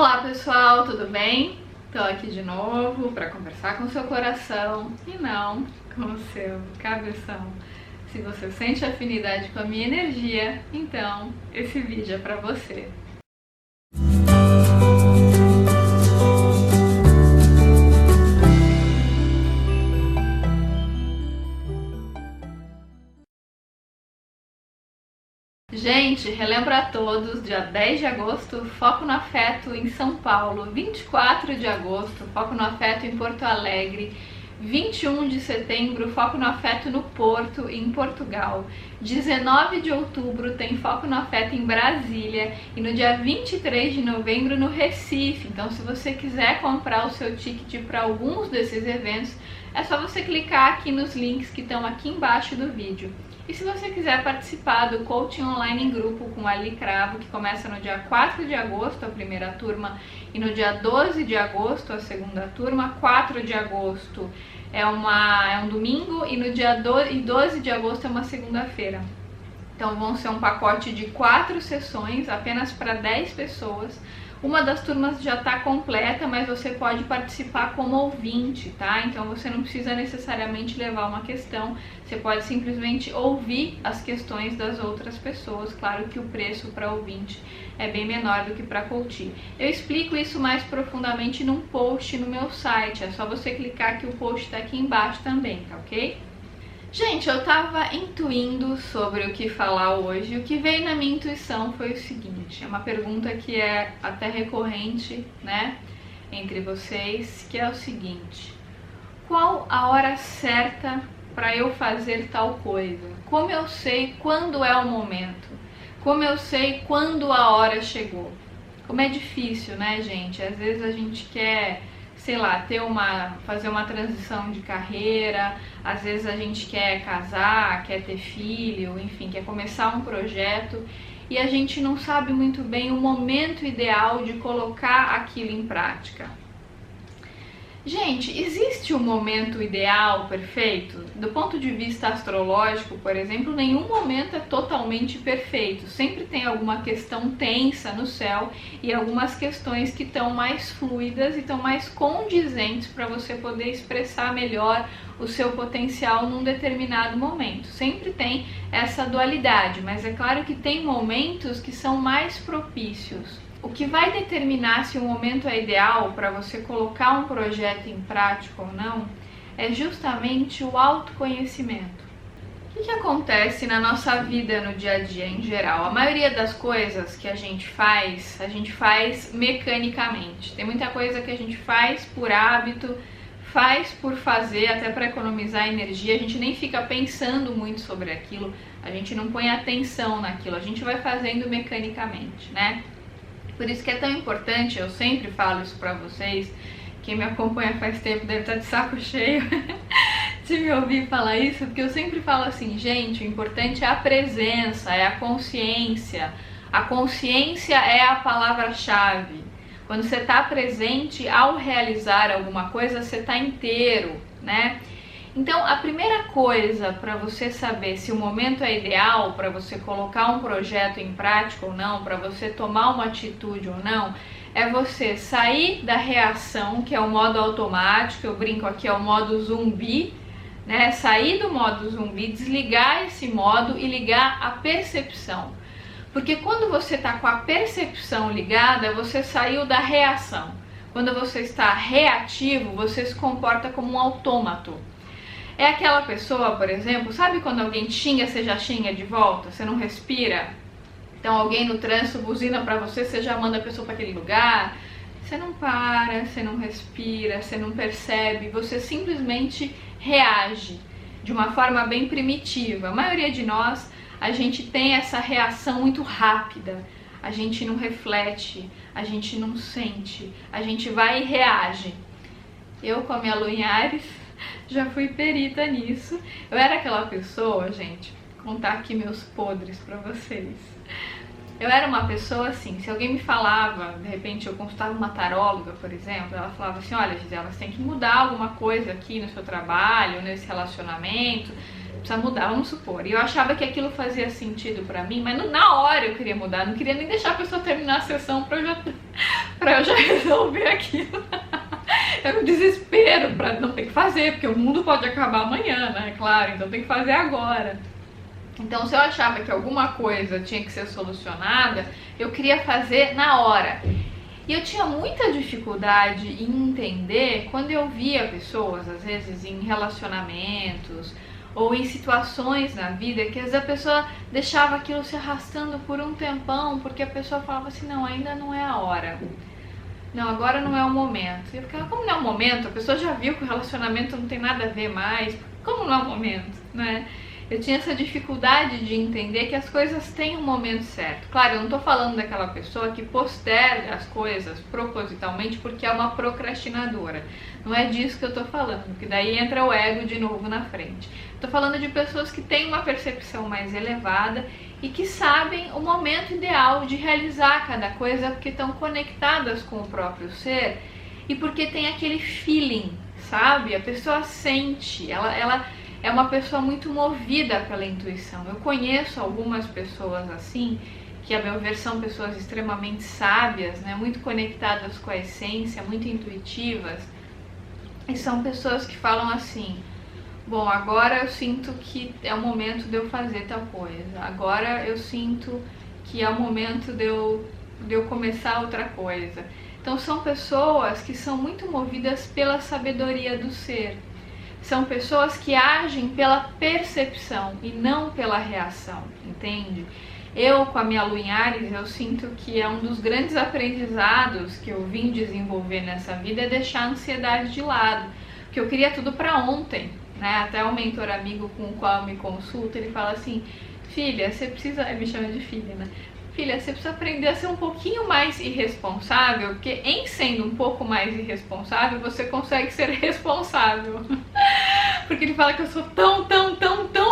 Olá pessoal, tudo bem? Tô aqui de novo para conversar com o seu coração e não com o seu cabeção. Se você sente afinidade com a minha energia, então esse vídeo é para você. Gente, relembro a todos, dia 10 de agosto, Foco no Afeto em São Paulo, 24 de agosto, Foco no Afeto em Porto Alegre, 21 de setembro, Foco no Afeto no Porto, em Portugal, 19 de outubro tem Foco no Afeto em Brasília e no dia 23 de novembro no Recife. Então, se você quiser comprar o seu ticket para alguns desses eventos, é só você clicar aqui nos links que estão aqui embaixo do vídeo. E se você quiser participar do Coaching Online em Grupo com a Ali Cravo, que começa no dia 4 de agosto, a primeira turma, e no dia 12 de agosto, a segunda turma, 4 de agosto é um domingo e no dia 12 de agosto é uma segunda-feira. Então vão ser um pacote de 4 sessões, apenas para 10 pessoas. Uma das turmas já está completa, mas você pode participar como ouvinte, tá? Então você não precisa necessariamente levar uma questão, você pode simplesmente ouvir as questões das outras pessoas. Claro que o preço para ouvinte é bem menor do que para coach. Eu explico isso mais profundamente num post no meu site, é só você clicar que o post está aqui embaixo também, tá ok? Gente, eu tava intuindo sobre o que falar hoje. O que veio na minha intuição foi o seguinte: é uma pergunta que é até recorrente, né, entre vocês, que é o seguinte: qual a hora certa para eu fazer tal coisa? Como eu sei quando é o momento? Como eu sei quando a hora chegou? Como é difícil, né, gente? Às vezes a gente quer, sei lá, fazer uma transição de carreira, às vezes a gente quer casar, quer ter filho, enfim, quer começar um projeto e a gente não sabe muito bem o momento ideal de colocar aquilo em prática. Gente, existe um momento ideal, perfeito? Do ponto de vista astrológico, por exemplo, nenhum momento é totalmente perfeito. Sempre tem alguma questão tensa no céu e algumas questões que estão mais fluidas e estão mais condizentes para você poder expressar melhor o seu potencial num determinado momento. Sempre tem essa dualidade, mas é claro que tem momentos que são mais propícios. O que vai determinar se o momento é ideal para você colocar um projeto em prática ou não é justamente o autoconhecimento. O que acontece na nossa vida no dia a dia em geral? A maioria das coisas que a gente faz mecanicamente. Tem muita coisa que a gente faz por hábito, faz por fazer, até para economizar energia. A gente nem fica pensando muito sobre aquilo, a gente não põe atenção naquilo, a gente vai fazendo mecanicamente, né? Por isso que é tão importante, eu sempre falo isso pra vocês, quem me acompanha faz tempo deve estar de saco cheio de me ouvir falar isso, porque eu sempre falo assim, gente, o importante é a presença, é a consciência. A consciência é a palavra-chave. Quando você está presente, ao realizar alguma coisa, você está inteiro, né? Então, a primeira coisa para você saber se o momento é ideal para você colocar um projeto em prática ou não, para você tomar uma atitude ou não, é você sair da reação, que é o modo automático, eu brinco aqui, é o modo zumbi, né? Sair do modo zumbi, desligar esse modo e ligar a percepção. Porque quando você está com a percepção ligada, você saiu da reação. Quando você está reativo, você se comporta como um autômato. É aquela pessoa, por exemplo, sabe quando alguém te xinga, você já xinga de volta? Você não respira? Então alguém no trânsito buzina pra você, você já manda a pessoa para aquele lugar? Você não para, você não respira, você não percebe, você simplesmente reage de uma forma bem primitiva. A maioria de nós, a gente tem essa reação muito rápida. A gente não reflete, a gente não sente, a gente vai e reage. Eu, com a minha lua em Áries, já fui perita nisso. Eu era aquela pessoa, gente, vou contar aqui meus podres pra vocês. Eu era uma pessoa assim, se alguém me falava, de repente eu consultava uma taróloga, por exemplo, ela falava assim, olha, Gisela, você tem que mudar alguma coisa aqui no seu trabalho, nesse relacionamento, precisa mudar, vamos supor. E eu achava que aquilo fazia sentido pra mim, mas na hora eu queria mudar, não queria nem deixar a pessoa terminar a sessão pra eu já pra eu já resolver aquilo. É um desespero pra não ter que fazer, porque o mundo pode acabar amanhã, né? Claro, então tem que fazer agora. Então, se eu achava que alguma coisa tinha que ser solucionada, eu queria fazer na hora. E eu tinha muita dificuldade em entender quando eu via pessoas, às vezes em relacionamentos ou em situações na vida, que às vezes a pessoa deixava aquilo se arrastando por um tempão, porque a pessoa falava assim, não, ainda não é a hora. Não, agora não é o momento. E eu ficava, como não é o momento? A pessoa já viu que o relacionamento não tem nada a ver mais. Como não é o momento, né? Eu tinha essa dificuldade de entender que as coisas têm um momento certo. Claro, eu não tô falando daquela pessoa que posterga as coisas propositalmente porque é uma procrastinadora. Não é disso que eu tô falando, porque daí entra o ego de novo na frente. Tô falando de pessoas que têm uma percepção mais elevada e que sabem o momento ideal de realizar cada coisa porque estão conectadas com o próprio ser e porque tem aquele feeling, sabe? A pessoa sente, ela é uma pessoa muito movida pela intuição. Eu conheço algumas pessoas assim, que a meu ver são pessoas extremamente sábias, né? Muito conectadas com a essência, muito intuitivas. E são pessoas que falam assim, bom, agora eu sinto que é o momento de eu fazer tal coisa. Agora eu sinto que é o momento de eu começar outra coisa. Então são pessoas que são muito movidas pela sabedoria do ser. São pessoas que agem pela percepção e não pela reação, entende? Eu, com a minha lua em Áries, eu sinto que é um dos grandes aprendizados que eu vim desenvolver nessa vida é deixar a ansiedade de lado, porque eu queria tudo para ontem, né? Até o mentor amigo com o qual eu me consulto, ele fala assim, filha, você precisa, ele me chama de filha, né? Filha, você precisa aprender a ser um pouquinho mais irresponsável, porque em sendo um pouco mais irresponsável, você consegue ser responsável. Porque ele fala que eu sou tão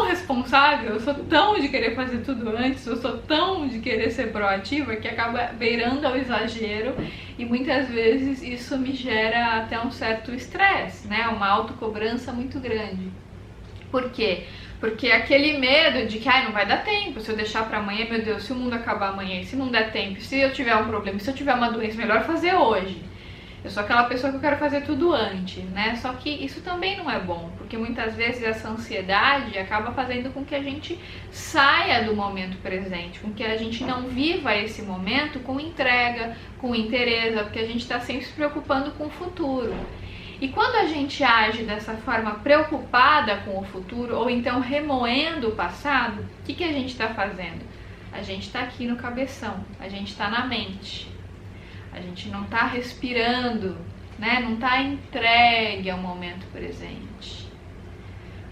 responsável, eu sou tão de querer fazer tudo antes, eu sou tão de querer ser proativa, que acaba beirando ao exagero e muitas vezes isso me gera até um certo estresse, né? Uma autocobrança muito grande. Por quê? Porque aquele medo de que não vai dar tempo, se eu deixar para amanhã, meu Deus, se o mundo acabar amanhã, se não der tempo, se eu tiver um problema, se eu tiver uma doença, melhor fazer hoje. Eu sou aquela pessoa que eu quero fazer tudo antes, né? Só que isso também não é bom, porque muitas vezes essa ansiedade acaba fazendo com que a gente saia do momento presente, com que a gente não viva esse momento com entrega, com interesse, porque a gente está sempre se preocupando com o futuro. E quando a gente age dessa forma preocupada com o futuro, ou então remoendo o passado, o que a gente está fazendo? A gente está aqui no cabeção, a gente está na mente. A gente não está respirando, né? Não está entregue ao momento presente.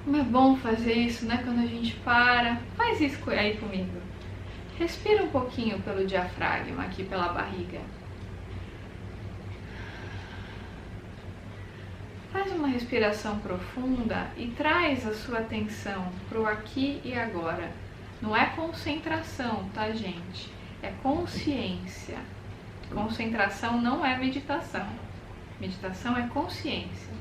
Como é bom fazer isso, né? Quando a gente para. Faz isso aí comigo. Respira um pouquinho pelo diafragma, aqui pela barriga. Faz uma respiração profunda e traz a sua atenção para o aqui e agora. Não é concentração, tá, gente? É consciência. Concentração não é meditação. Meditação é consciência.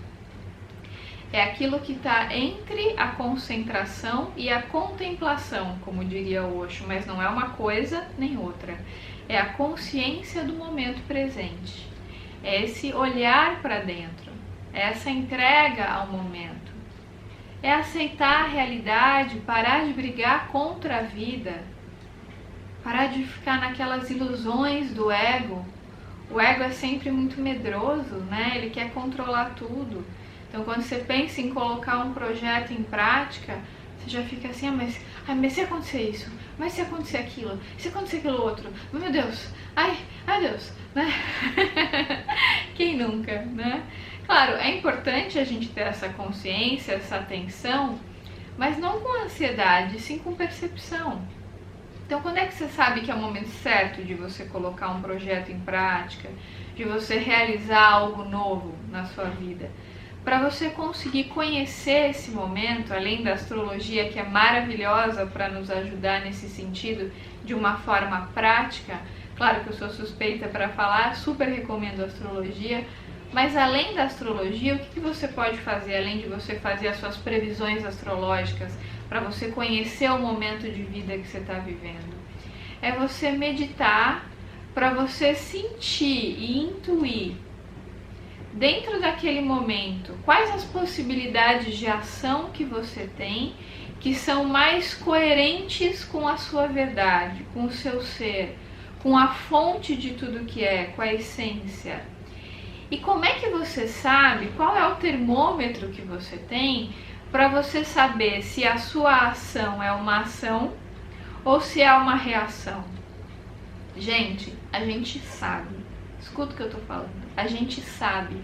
É aquilo que está entre a concentração e a contemplação, como diria o Osho, mas não é uma coisa nem outra. É a consciência do momento presente. É esse olhar para dentro. É essa entrega ao momento. É aceitar a realidade, parar de brigar contra a vida. Parar de ficar naquelas ilusões do ego. O ego é sempre muito medroso, né? Ele quer controlar tudo. Então, quando você pensa em colocar um projeto em prática, você já fica assim, mas se acontecer isso? Mas se acontecer aquilo? Se acontecer aquilo outro? Meu Deus! Ai Deus! Né? Quem nunca, né? Claro, é importante a gente ter essa consciência, essa atenção, mas não com ansiedade, sim com percepção. Então, quando é que você sabe que é o momento certo de você colocar um projeto em prática, de você realizar algo novo na sua vida? Para você conseguir conhecer esse momento, além da astrologia, que é maravilhosa para nos ajudar nesse sentido, de uma forma prática. Claro que eu sou suspeita para falar, super recomendo a astrologia, mas além da astrologia, o que você pode fazer, além de você fazer as suas previsões astrológicas, para você conhecer o momento de vida que você está vivendo? É você meditar para você sentir e intuir dentro daquele momento quais as possibilidades de ação que você tem que são mais coerentes com a sua verdade, com o seu ser, com a fonte de tudo que é, com a essência. E como é que você sabe, qual é o termômetro que você tem para você saber se a sua ação é uma ação ou se é uma reação? Gente, a gente sabe. Escuta o que eu tô falando. A gente sabe.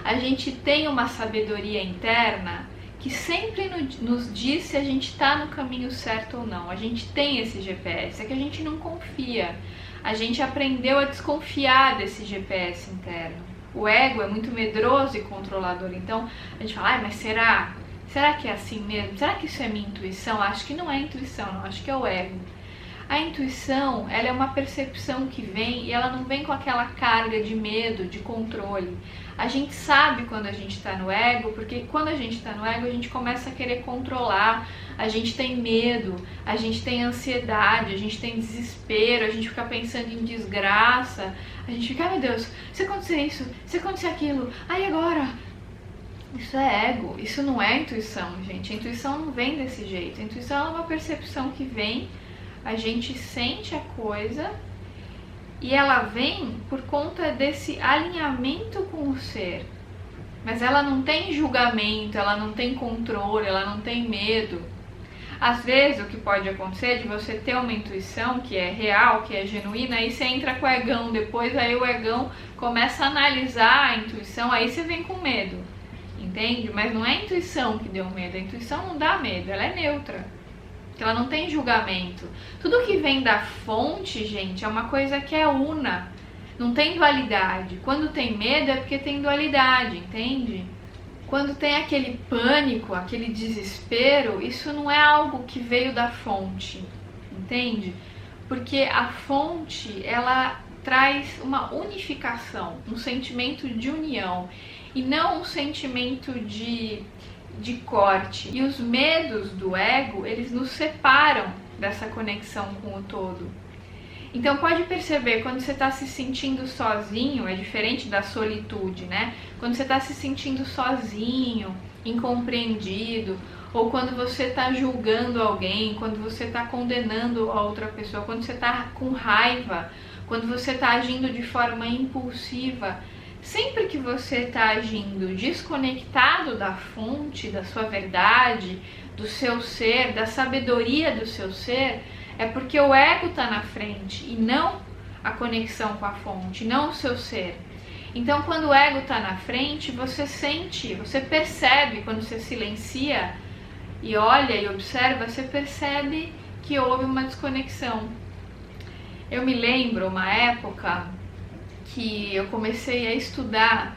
A gente tem uma sabedoria interna que sempre nos diz se a gente está no caminho certo ou não. A gente tem esse GPS, é que a gente não confia. A gente aprendeu a desconfiar desse GPS interno. O ego é muito medroso e controlador, então a gente fala, mas será? Será que é assim mesmo? Será que isso é minha intuição? Acho que não é intuição, não, acho que é o ego. A intuição, ela é uma percepção que vem e ela não vem com aquela carga de medo, de controle. A gente sabe quando a gente está no ego, porque quando a gente está no ego, a gente começa a querer controlar, a gente tem medo, a gente tem ansiedade, a gente tem desespero, a gente fica pensando em desgraça, a gente fica, ai meu Deus, se acontecer isso, se acontecer aquilo, ai agora? Isso é ego, isso não é intuição, gente. A intuição não vem desse jeito, a intuição é uma percepção que vem, a gente sente a coisa e ela vem por conta desse alinhamento com o ser. Mas ela não tem julgamento, ela não tem controle, ela não tem medo. Às vezes o que pode acontecer é de você ter uma intuição que é real, que é genuína, aí você entra com o egão depois, aí o egão começa a analisar a intuição, aí você vem com medo, entende? Mas não é a intuição que deu medo, a intuição não dá medo, ela é neutra. Ela não tem julgamento. Tudo que vem da fonte, gente, é uma coisa que é una. Não tem dualidade. Quando tem medo é porque tem dualidade, entende? Quando tem aquele pânico, aquele desespero, isso não é algo que veio da fonte, entende? Porque a fonte, ela traz uma unificação, um sentimento de união e não um sentimento de corte. E os medos do ego, eles nos separam dessa conexão com o todo. Então pode perceber, quando você está se sentindo sozinho, é diferente da solitude, né? Quando você está se sentindo sozinho, incompreendido, ou quando você está julgando alguém, quando você está condenando a outra pessoa, quando você está com raiva, quando você está agindo de forma impulsiva, sempre que você está agindo desconectado da fonte, da sua verdade, do seu ser, da sabedoria do seu ser, é porque o ego está na frente e não a conexão com a fonte, não o seu ser. Então, quando o ego está na frente, você sente, você percebe, quando você silencia e olha e observa, você percebe que houve uma desconexão. Eu me lembro uma época que eu comecei a estudar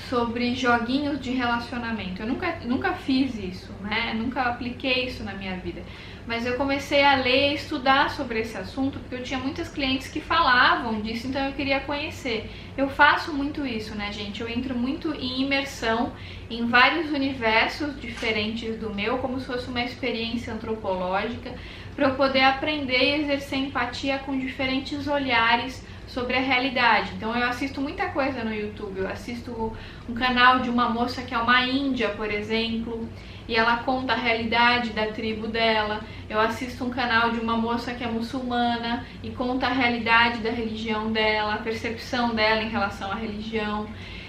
sobre joguinhos de relacionamento. Eu nunca fiz isso, né? Nunca apliquei isso na minha vida. Mas eu comecei a ler e estudar sobre esse assunto, porque eu tinha muitas clientes que falavam disso, então eu queria conhecer. Eu faço muito isso, né, gente? Eu entro muito em imersão em vários universos diferentes do meu, como se fosse uma experiência antropológica, para eu poder aprender e exercer empatia com diferentes olhares sobre a realidade. Então eu assisto muita coisa no YouTube, eu assisto um canal de uma moça que é uma índia, por exemplo, e ela conta a realidade da tribo dela. Eu assisto um canal de uma moça que é muçulmana e conta a realidade da religião dela, a percepção dela em relação à religião.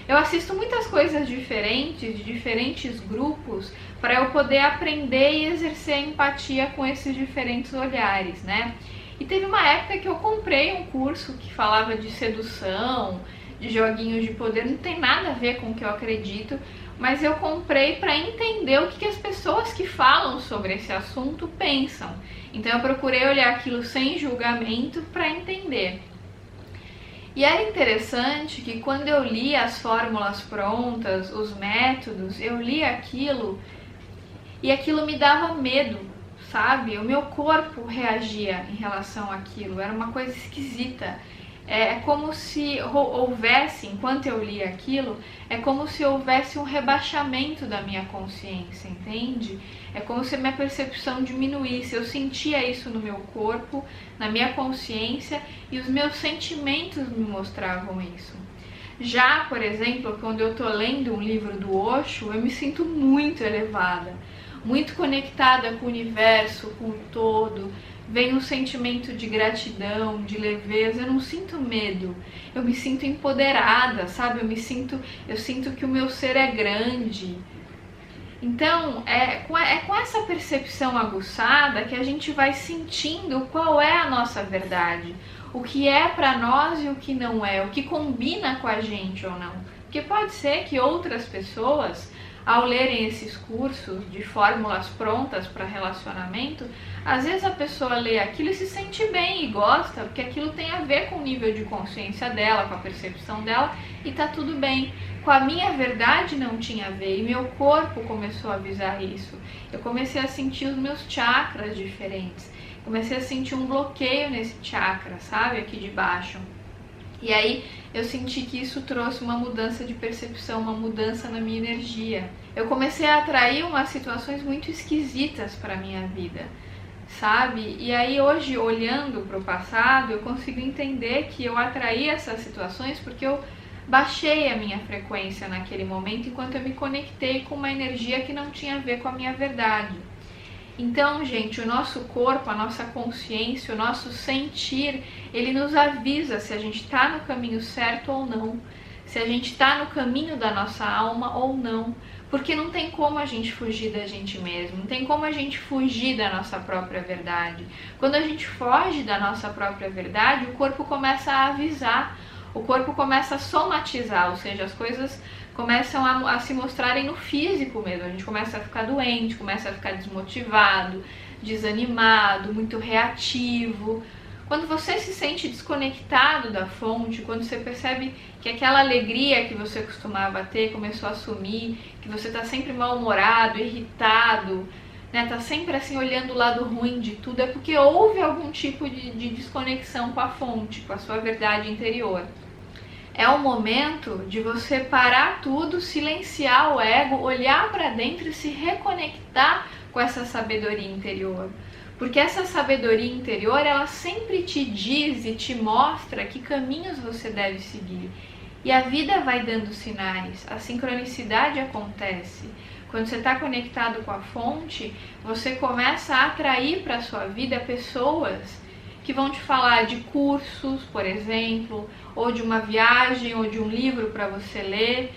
Eu assisto muitas coisas diferentes, de diferentes grupos, para eu poder aprender e exercer empatia com esses diferentes olhares, né? E teve uma época que eu comprei um curso que falava de sedução, de joguinhos de poder, não tem nada a ver com o que eu acredito, mas eu comprei para entender o que as pessoas que falam sobre esse assunto pensam. Então eu procurei olhar aquilo sem julgamento para entender. E era interessante que quando eu li as fórmulas prontas, os métodos, eu li aquilo e aquilo me dava medo, sabe? O meu corpo reagia em relação àquilo, era uma coisa esquisita. É como se houvesse, enquanto eu li aquilo, é como se houvesse um rebaixamento da minha consciência, entende? É como se a minha percepção diminuísse. Eu sentia isso no meu corpo, na minha consciência, e os meus sentimentos me mostravam isso. Já, por exemplo, quando eu estou lendo um livro do Osho, eu me sinto muito elevada, muito conectada com o universo, com o todo. Vem um sentimento de gratidão, de leveza. Eu não sinto medo, eu me sinto empoderada, sabe? Eu sinto que o meu ser é grande. Então, é com essa percepção aguçada que a gente vai sentindo qual é a nossa verdade, o que é para nós e o que não é, o que combina com a gente ou não. Porque pode ser que outras pessoas, ao lerem esses cursos de fórmulas prontas para relacionamento, às vezes a pessoa lê aquilo e se sente bem e gosta, porque aquilo tem a ver com o nível de consciência dela, com a percepção dela, e tá tudo bem. Com a minha verdade não tinha a ver, e meu corpo começou a avisar isso. Eu comecei a sentir os meus chakras diferentes, comecei a sentir um bloqueio nesse chakra, sabe, aqui de baixo. E aí eu senti que isso trouxe uma mudança de percepção, uma mudança na minha energia. Eu comecei a atrair umas situações muito esquisitas para a minha vida, sabe? E aí hoje, olhando para o passado, eu consigo entender que eu atraí essas situações porque eu baixei a minha frequência naquele momento enquanto eu me conectei com uma energia que não tinha a ver com a minha verdade. Então, gente, o nosso corpo, a nossa consciência, o nosso sentir, ele nos avisa se a gente está no caminho certo ou não, se a gente está no caminho da nossa alma ou não, porque não tem como a gente fugir da gente mesmo, não tem como a gente fugir da nossa própria verdade. Quando a gente foge da nossa própria verdade, o corpo começa a avisar, o corpo começa a somatizar, ou seja, as coisas começam a se mostrarem no físico mesmo. A gente começa a ficar doente, começa a ficar desmotivado, desanimado, muito reativo. Quando você se sente desconectado da fonte, quando você percebe que aquela alegria que você costumava ter começou a sumir, que você está sempre mal-humorado, irritado, né, tá sempre assim olhando o lado ruim de tudo, é porque houve algum tipo de desconexão com a fonte, com a sua verdade interior. É o momento de você parar tudo, silenciar o ego, olhar para dentro e se reconectar com essa sabedoria interior. Porque essa sabedoria interior, ela sempre te diz e te mostra que caminhos você deve seguir. E a vida vai dando sinais, a sincronicidade acontece. Quando você está conectado com a fonte, você começa a atrair para a sua vida pessoas que vão te falar de cursos, por exemplo, ou de uma viagem, ou de um livro para você ler,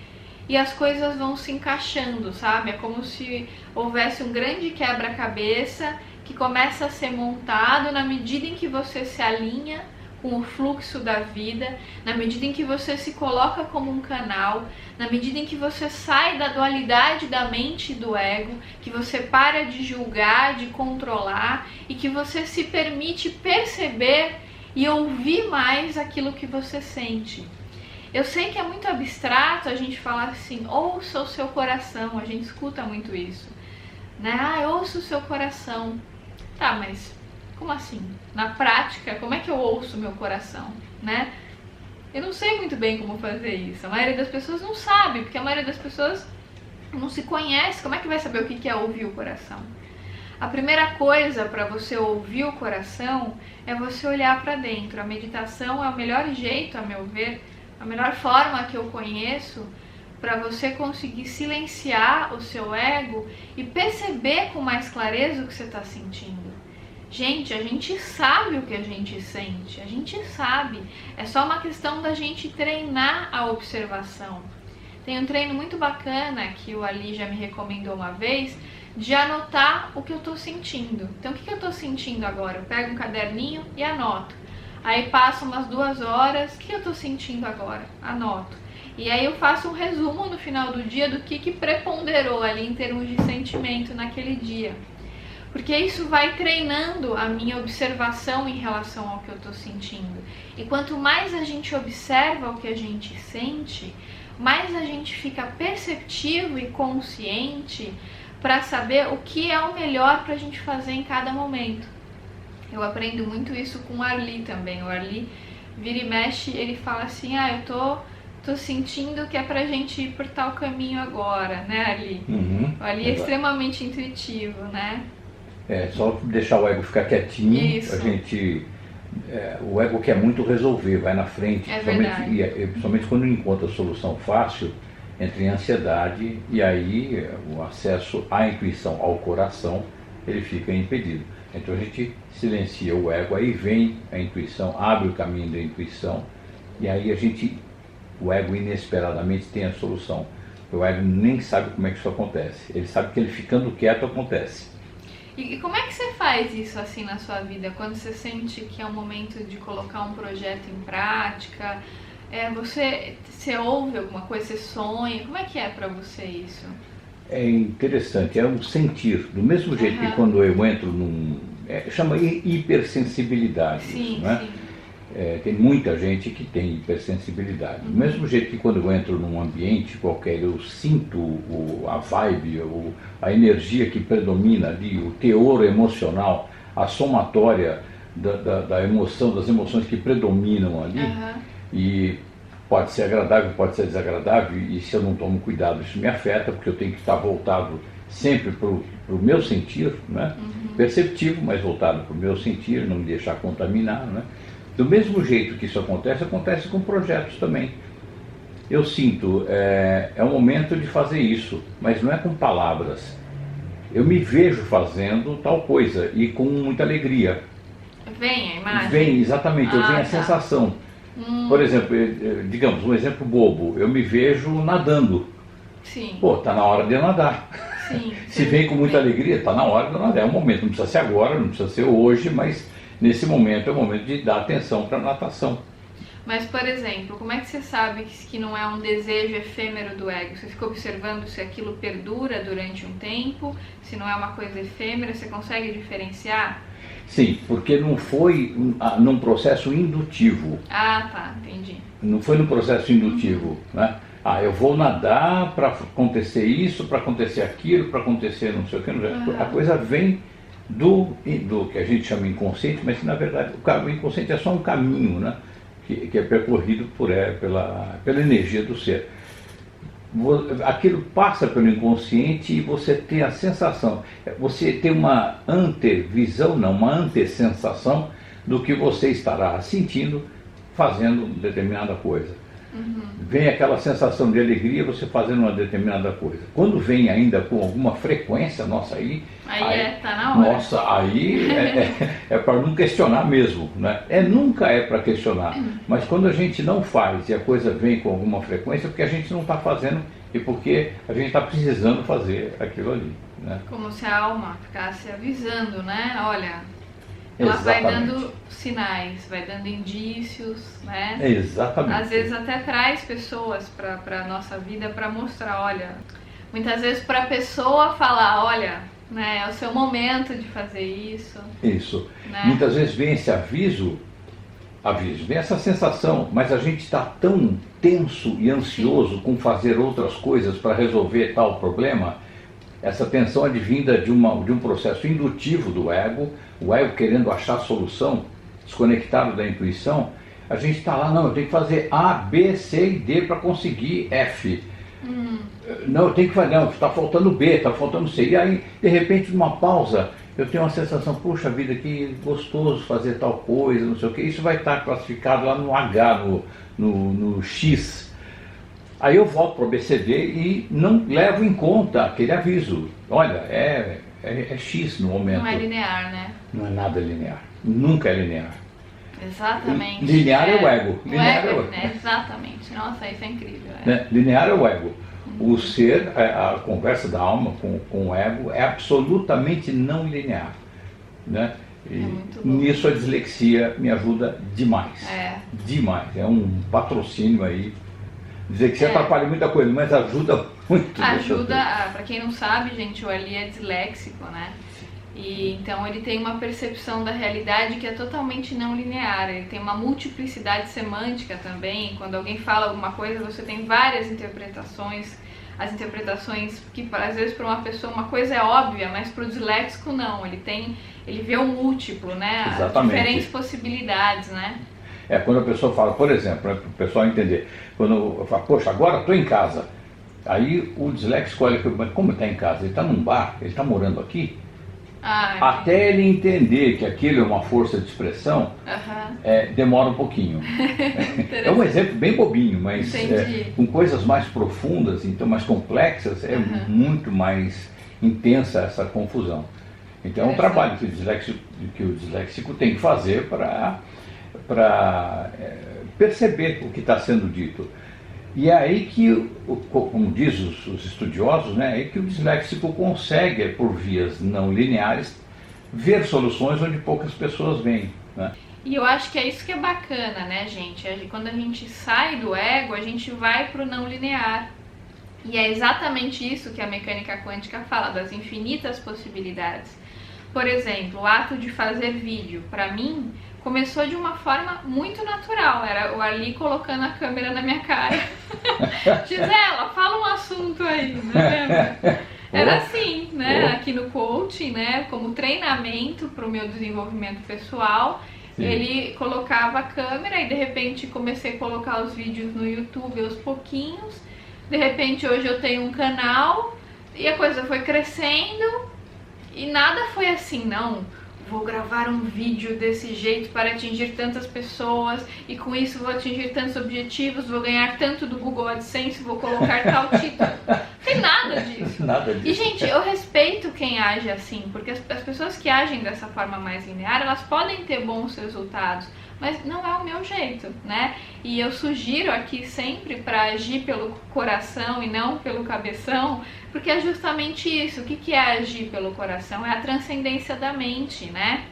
e as coisas vão se encaixando, sabe? É como se houvesse um grande quebra-cabeça que começa a ser montado na medida em que você se alinha com o fluxo da vida, na medida em que você se coloca como um canal, na medida em que você sai da dualidade da mente e do ego, que você para de julgar, de controlar e que você se permite perceber e ouvir mais aquilo que você sente. Eu sei que é muito abstrato a gente falar assim, ouça o seu coração, a gente escuta muito isso, né? Ouça o seu coração. Tá, mas como assim? Na prática, como é que eu ouço meu coração, né? Eu não sei muito bem como fazer isso. A maioria das pessoas não sabe, porque a maioria das pessoas não se conhece. Como é que vai saber o que é ouvir o coração? A primeira coisa para você ouvir o coração é você olhar para dentro. A meditação é o melhor jeito, a meu ver, a melhor forma que eu conheço para você conseguir silenciar o seu ego e perceber com mais clareza o que você está sentindo. Gente, a gente sabe o que a gente sente, a gente sabe. É só uma questão da gente treinar a observação. Tem um treino muito bacana que o Ali já me recomendou uma vez, de anotar o que eu estou sentindo. Então, o que eu estou sentindo agora? Eu pego um caderninho e anoto. Aí passa umas 2 horas, o que eu estou sentindo agora? Anoto. E aí eu faço um resumo no final do dia do que preponderou ali em termos de sentimento naquele dia. Porque isso vai treinando a minha observação em relação ao que eu estou sentindo. E quanto mais a gente observa o que a gente sente, mais a gente fica perceptivo e consciente para saber o que é o melhor para a gente fazer em cada momento. Eu aprendo muito isso com o Arli também. O Arli vira e mexe, ele fala assim, eu tô sentindo que é pra gente ir por tal caminho agora, né, Ali? Uhum, Ali é extremamente intuitivo, né? Só deixar o ego ficar quietinho, Isso. O ego quer muito resolver, vai na frente, Principalmente quando encontra a solução fácil, entra em ansiedade e aí o acesso à intuição, ao coração, ele fica impedido. Então a gente silencia o ego, aí vem a intuição, abre o caminho da intuição e aí o ego inesperadamente tem a solução. O ego nem sabe como é que isso acontece, ele sabe que ele ficando quieto acontece. E como é que você faz isso assim na sua vida? Quando você sente que é o momento de colocar um projeto em prática, você ouve alguma coisa, você sonha? Como é que é pra você isso? É interessante, é um sentir, do mesmo jeito que quando eu entro chama hipersensibilidade, sim, isso, né? Sim. Tem muita gente que tem hipersensibilidade. Do mesmo jeito que quando eu entro num ambiente qualquer, eu sinto a vibe, a energia que predomina ali, o teor emocional, a somatória da emoção, das emoções que predominam ali, e pode ser agradável, pode ser desagradável, e se eu não tomo cuidado isso me afeta, porque eu tenho que estar voltado sempre para o meu sentir, né? Perceptivo, mas voltado para o meu sentir, não me deixar contaminar, né? Do mesmo jeito que isso acontece com projetos também. Eu sinto, é um momento de fazer isso, mas não é com palavras. Eu me vejo fazendo tal coisa e com muita alegria. Vem a imagem? Vem, exatamente, eu venho a sensação. Por exemplo, digamos, um exemplo bobo, eu me vejo nadando. Sim. Pô, tá na hora de eu nadar. Sim. Se vem com muita alegria, tá na hora de eu nadar. É um momento, não precisa ser agora, não precisa ser hoje, mas nesse momento é o momento de dar atenção para a natação. Mas, por exemplo, como é que você sabe que não é um desejo efêmero do ego? Você fica observando se aquilo perdura durante um tempo, se não é uma coisa efêmera, você consegue diferenciar? Sim, porque não foi num processo indutivo. Ah, tá, entendi. Não foi num processo indutivo, né? Eu vou nadar para acontecer isso, para acontecer aquilo, para acontecer não sei o que. A coisa vem do que a gente chama inconsciente, mas que na verdade o inconsciente é só um caminho, né? Que é percorrido pela energia do ser. Aquilo passa pelo inconsciente e você tem a sensação, você tem uma antevisão, não, uma antesensação do que você estará sentindo fazendo determinada coisa. Vem aquela sensação de alegria você fazendo uma determinada coisa. Quando vem ainda com alguma frequência, nossa, aí tá na hora. Nossa, aí é para não questionar mesmo, né? Nunca é para questionar, mas quando a gente não faz e a coisa vem com alguma frequência, é porque a gente não está fazendo e porque a gente está precisando fazer aquilo ali, né? Como se a alma ficasse avisando, né? Olha, ela Exatamente. vai dando sinais, vai dando indícios, né? Exatamente. Às vezes até traz pessoas para a nossa vida para mostrar, olha, muitas vezes para a pessoa falar, olha, né, é o seu momento de fazer isso. Isso. Né? Muitas vezes vem esse aviso, vem essa sensação, mas a gente está tão tenso e ansioso com fazer outras coisas para resolver tal problema. Essa tensão é advinda de um processo indutivo do ego, o ego querendo achar a solução, desconectado da intuição. A gente está lá, não, eu tenho que fazer A, B, C e D para conseguir F. Não, eu tenho que fazer, não, está faltando B, está faltando C. E aí, de repente, numa pausa, eu tenho uma sensação, puxa vida, que gostoso fazer tal coisa, não sei o que. Isso vai estar classificado lá no H, no X. Aí eu volto para o BCD e não levo em conta aquele aviso. Olha, é X no momento. Não é linear, né? Não é nada linear. Nunca é linear. Exatamente. Linear é o ego. Linear é o ego. Exatamente. Nossa, isso é incrível. Né? Linear é o ego. O ser, a conversa da alma com o ego é absolutamente não linear. Né? E nisso a dislexia me ajuda demais. Demais. É um patrocínio aí. Dislexia atrapalha muita coisa, mas ajuda muito. Ajuda, para quem não sabe, gente, o Ali é disléxico, né? E então ele tem uma percepção da realidade que é totalmente não linear. Ele tem uma multiplicidade semântica também. Quando alguém fala alguma coisa, você tem várias interpretações. As interpretações que às vezes para uma pessoa uma coisa é óbvia, mas para o disléxico não. Ele vê o múltiplo, né? Exatamente. Diferentes possibilidades, né? Quando a pessoa fala, por exemplo, para o pessoal entender, quando eu falo, poxa, agora estou em casa. Aí o disléxico olha, mas como está em casa? Ele está num bar? Ele está morando aqui? Até ele entender que aquilo é uma força de expressão, demora um pouquinho. É um exemplo bem bobinho, mas com coisas mais profundas, então mais complexas, é muito mais intensa essa confusão. Então é um trabalho que o disléxico tem que fazer para perceber o que está sendo dito. E é aí que, como diz os estudiosos, né, é aí que o disléxico consegue, por vias não lineares, ver soluções onde poucas pessoas veem, né? E eu acho que é isso que é bacana, né, gente? Quando a gente sai do ego, a gente vai para o não linear. E é exatamente isso que a mecânica quântica fala, das infinitas possibilidades. Por exemplo, o ato de fazer vídeo, para mim, começou de uma forma muito natural. Era o Ali colocando a câmera na minha cara. Gisela, fala um assunto aí, né? Era assim, né? Aqui no coaching, né? Como treinamento para o meu desenvolvimento pessoal. Sim. Ele colocava a câmera e de repente comecei a colocar os vídeos no YouTube aos pouquinhos. De repente hoje eu tenho um canal e a coisa foi crescendo e nada foi assim, não. Vou gravar um vídeo desse jeito para atingir tantas pessoas e com isso vou atingir tantos objetivos, vou ganhar tanto do Google AdSense, vou colocar tal título. Não tem nada disso. Nada disso. E, gente, eu respeito quem age assim, porque as pessoas que agem dessa forma mais linear, elas podem ter bons resultados, mas não é o meu jeito, né? E eu sugiro aqui sempre para agir pelo coração e não pelo cabeção, porque é justamente isso. O que é agir pelo coração? É a transcendência da mente, né?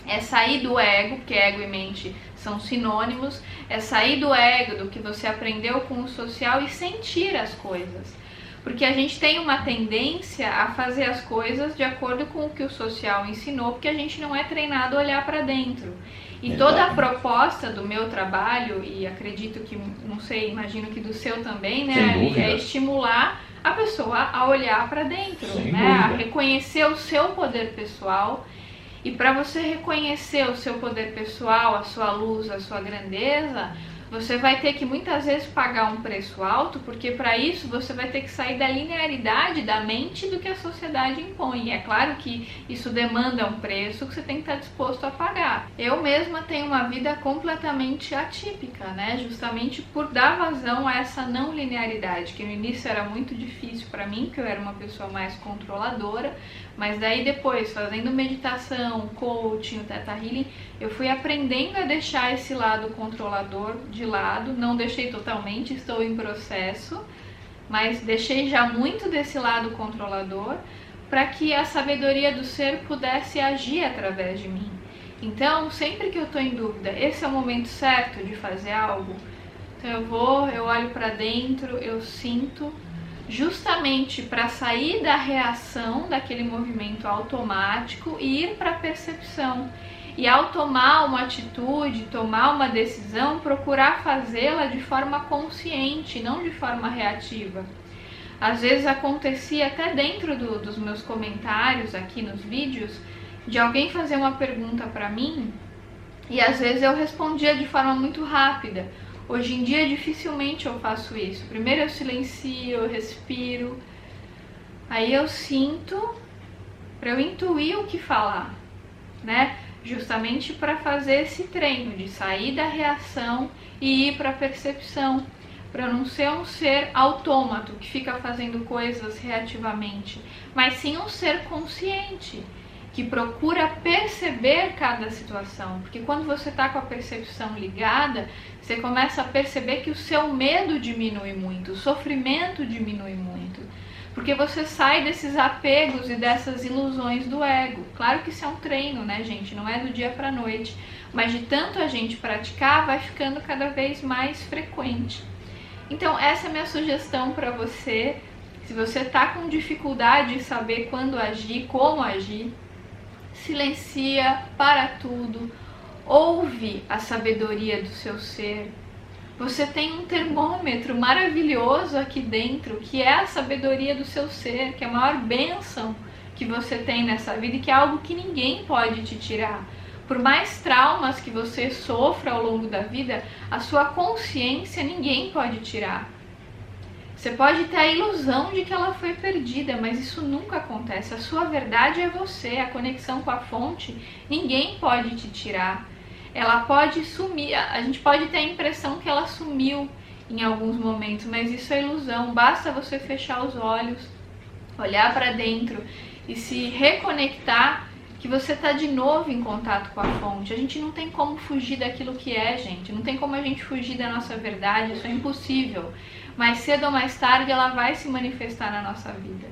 É sair do ego, porque ego e mente são sinônimos, é sair do ego, do que você aprendeu com o social e sentir as coisas. Porque a gente tem uma tendência a fazer as coisas de acordo com o que o social ensinou, porque a gente não é treinado a olhar para dentro. E toda a proposta do meu trabalho, e acredito que, não sei, imagino que do seu também, né, é estimular a pessoa a olhar para dentro, né, a reconhecer o seu poder pessoal. E para você reconhecer o seu poder pessoal, a sua luz, a sua grandeza, você vai ter que muitas vezes pagar um preço alto, porque para isso você vai ter que sair da linearidade da mente do que a sociedade impõe. E é claro que isso demanda um preço que você tem que estar disposto a pagar. Eu mesma tenho uma vida completamente atípica, né? Justamente por dar vazão a essa não linearidade, que no início era muito difícil para mim, porque eu era uma pessoa mais controladora, mas daí depois, fazendo meditação, coaching, o Theta Healing, eu fui aprendendo a deixar esse lado controlador de lado. Não deixei totalmente, estou em processo, mas deixei já muito desse lado controlador para que a sabedoria do ser pudesse agir através de mim. Então, sempre que eu estou em dúvida, esse é o momento certo de fazer algo? Então eu olho para dentro, eu sinto, justamente para sair da reação daquele movimento automático e ir para a percepção. E ao tomar uma atitude, tomar uma decisão, procurar fazê-la de forma consciente, não de forma reativa. Às vezes acontecia até dentro dos meus comentários aqui nos vídeos, de alguém fazer uma pergunta para mim e às vezes eu respondia de forma muito rápida. Hoje em dia dificilmente eu faço isso. Primeiro eu silencio, eu respiro, aí eu sinto para eu intuir o que falar, né? Justamente para fazer esse treino de sair da reação e ir para a percepção, para não ser um ser autômato que fica fazendo coisas reativamente, mas sim um ser consciente que procura perceber cada situação, porque quando você está com a percepção ligada, você começa a perceber que o seu medo diminui muito, o sofrimento diminui muito, porque você sai desses apegos e dessas ilusões do ego. Claro que isso é um treino, né, gente? Não é do dia para a noite, mas de tanto a gente praticar, vai ficando cada vez mais frequente. Então, essa é a minha sugestão para você. Se você está com dificuldade de saber quando agir, como agir, silencia, para tudo, ouve a sabedoria do seu ser. Você tem um termômetro maravilhoso aqui dentro, que é a sabedoria do seu ser, que é a maior bênção que você tem nessa vida e que é algo que ninguém pode te tirar. Por mais traumas que você sofra ao longo da vida, a sua consciência ninguém pode tirar. Você pode ter a ilusão de que ela foi perdida, mas isso nunca acontece. A sua verdade é você, a conexão com a fonte, ninguém pode te tirar. Ela pode sumir, a gente pode ter a impressão que ela sumiu em alguns momentos, mas isso é ilusão. Basta você fechar os olhos, olhar para dentro e se reconectar que você está de novo em contato com a fonte. A gente não tem como fugir daquilo que é, gente. Não tem como a gente fugir da nossa verdade, isso é impossível. Mais cedo ou mais tarde ela vai se manifestar na nossa vida.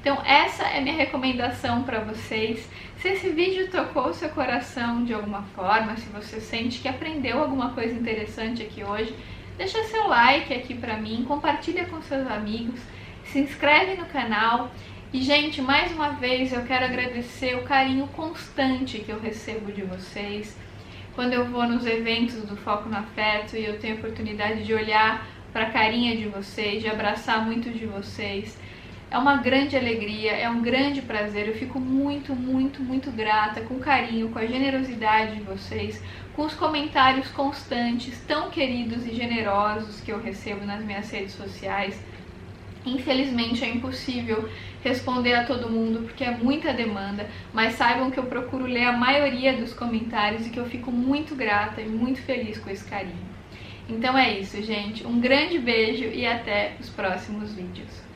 Então essa é minha recomendação para vocês. Se esse vídeo tocou o seu coração de alguma forma, se você sente que aprendeu alguma coisa interessante aqui hoje, deixa seu like aqui para mim, compartilha com seus amigos, se inscreve no canal. E, gente, mais uma vez eu quero agradecer o carinho constante que eu recebo de vocês. Quando eu vou nos eventos do Foco no Afeto e eu tenho a oportunidade de olhar para a carinha de vocês, de abraçar muitos de vocês, é uma grande alegria, é um grande prazer. Eu fico muito, muito, muito grata com o carinho, com a generosidade de vocês, com os comentários constantes, tão queridos e generosos que eu recebo nas minhas redes sociais. Infelizmente é impossível responder a todo mundo porque é muita demanda, mas saibam que eu procuro ler a maioria dos comentários e que eu fico muito grata e muito feliz com esse carinho. Então é isso, gente. Um grande beijo e até os próximos vídeos.